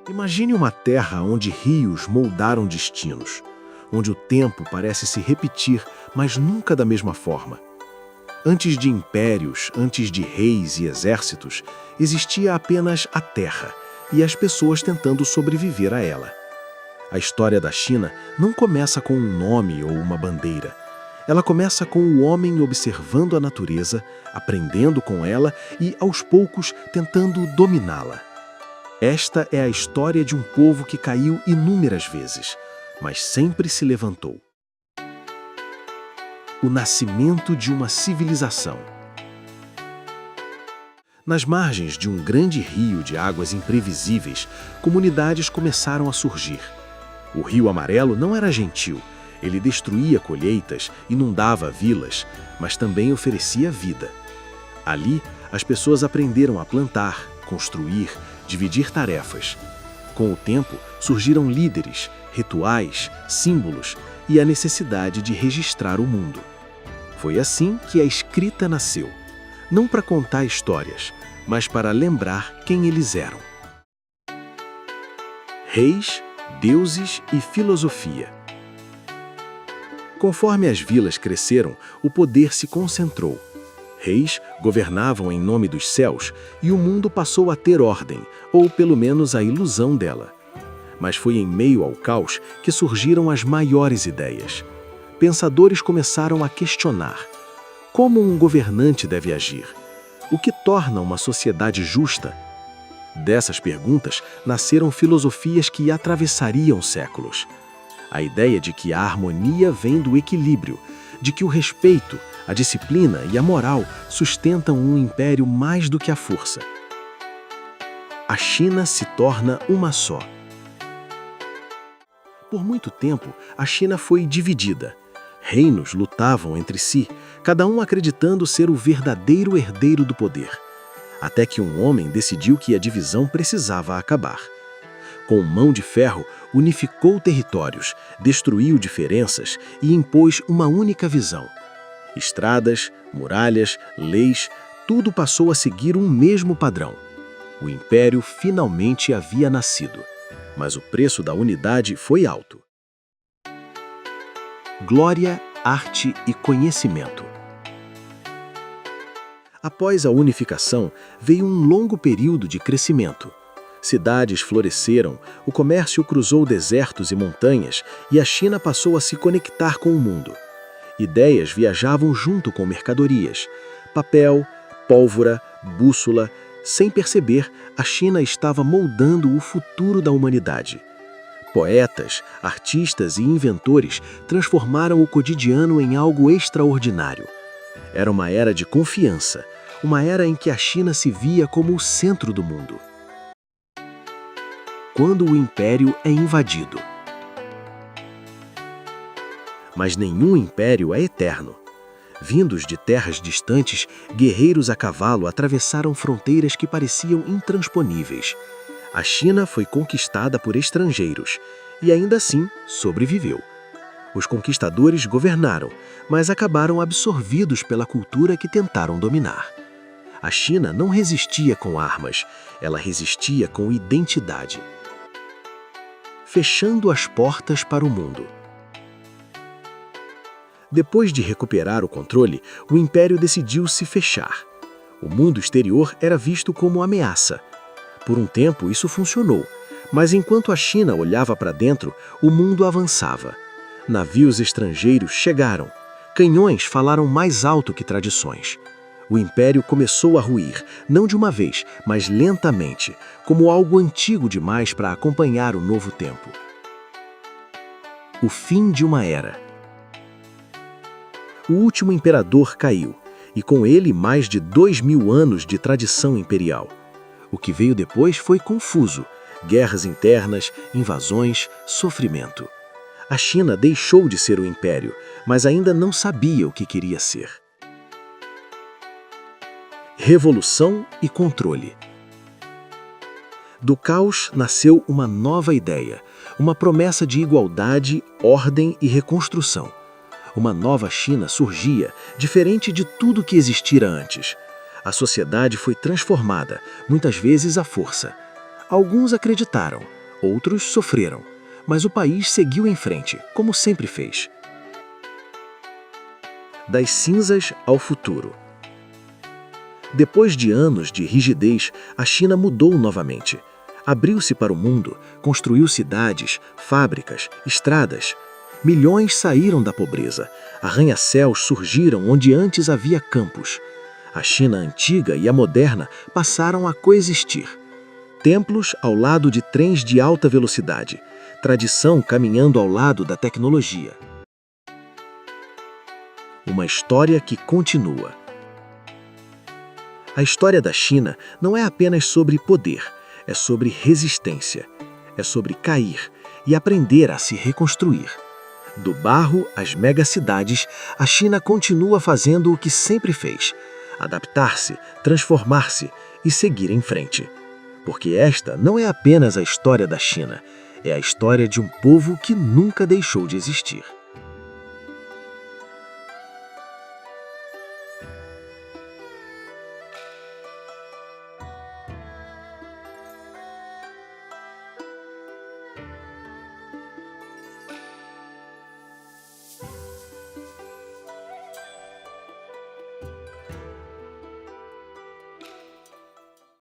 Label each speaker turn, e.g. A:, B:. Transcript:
A: Imagine uma terra onde rios moldaram destinos, onde o tempo parece se repetir, mas nunca da mesma forma. Antes de impérios, antes de reis e exércitos, existia apenas a terra e as pessoas tentando sobreviver a ela. A história da China não começa com um nome ou uma bandeira. Ela começa com o homem observando a natureza, aprendendo com ela e, aos poucos, tentando dominá-la. Esta é a história de um povo que caiu inúmeras vezes, mas sempre se levantou. O nascimento de uma civilização. Nas margens de um grande rio de águas imprevisíveis, comunidades começaram a surgir. O Rio Amarelo não era gentil. Ele destruía colheitas, inundava vilas, mas também oferecia vida. Ali, as pessoas aprenderam a plantar, construir, dividir tarefas. Com o tempo, surgiram líderes, rituais, símbolos e a necessidade de registrar o mundo. Foi assim que a escrita nasceu, não para contar histórias, mas para lembrar quem eles eram. Reis, deuses e filosofia. Conforme as vilas cresceram, o poder se concentrou. Reis governavam em nome dos céus e o mundo passou a ter ordem, ou pelo menos a ilusão dela. Mas foi em meio ao caos que surgiram as maiores ideias. Pensadores começaram a questionar: como um governante deve agir? O que torna uma sociedade justa? Dessas perguntas nasceram filosofias que atravessariam séculos. A ideia de que a harmonia vem do equilíbrio, de que o respeito, a disciplina e a moral sustentam um império mais do que a força. A China se torna uma só. Por muito tempo, a China foi dividida. Reinos lutavam entre si, cada um acreditando ser o verdadeiro herdeiro do poder. Até que um homem decidiu que a divisão precisava acabar. Com mão de ferro, unificou territórios, destruiu diferenças e impôs uma única visão. Estradas, muralhas, leis, tudo passou a seguir um mesmo padrão. O império finalmente havia nascido, mas o preço da unidade foi alto. Glória, arte e conhecimento. Após a unificação, veio um longo período de crescimento. Cidades floresceram, o comércio cruzou desertos e montanhas e a China passou a se conectar com o mundo. Ideias viajavam junto com mercadorias. Papel, pólvora, bússola. Sem perceber, a China estava moldando o futuro da humanidade. Poetas, artistas e inventores transformaram o cotidiano em algo extraordinário. Era uma era de confiança, uma era em que a China se via como o centro do mundo. Quando o império é invadido. Mas nenhum império é eterno. Vindos de terras distantes, guerreiros a cavalo atravessaram fronteiras que pareciam intransponíveis. A China foi conquistada por estrangeiros e ainda assim sobreviveu. Os conquistadores governaram, mas acabaram absorvidos pela cultura que tentaram dominar. A China não resistia com armas, ela resistia com identidade. Fechando as portas para o mundo. Depois de recuperar o controle, o império decidiu se fechar. O mundo exterior era visto como ameaça. Por um tempo isso funcionou, mas enquanto a China olhava para dentro, o mundo avançava. Navios estrangeiros chegaram. Canhões falaram mais alto que tradições. O império começou a ruir, não de uma vez, mas lentamente, como algo antigo demais para acompanhar o novo tempo. O fim de uma era. O último imperador caiu, e com ele mais de 2000 anos de tradição imperial. O que veio depois foi confuso: guerras internas, invasões, sofrimento. A China deixou de ser o império, mas ainda não sabia o que queria ser. Revolução e controle. Do caos nasceu uma nova ideia, uma promessa de igualdade, ordem e reconstrução. Uma nova China surgia, diferente de tudo que existira antes. A sociedade foi transformada, muitas vezes à força. Alguns acreditaram, outros sofreram, mas o país seguiu em frente, como sempre fez. Das cinzas ao futuro. Depois de anos de rigidez, a China mudou novamente. Abriu-se para o mundo, construiu cidades, fábricas, estradas. Milhões saíram da pobreza. Arranha-céus surgiram onde antes havia campos. A China antiga e a moderna passaram a coexistir. Templos ao lado de trens de alta velocidade. Tradição caminhando ao lado da tecnologia. Uma história que continua. A história da China não é apenas sobre poder, é sobre resistência, é sobre cair e aprender a se reconstruir. Do barro às megacidades, a China continua fazendo o que sempre fez: adaptar-se, transformar-se e seguir em frente. Porque esta não é apenas a história da China, é a história de um povo que nunca deixou de existir.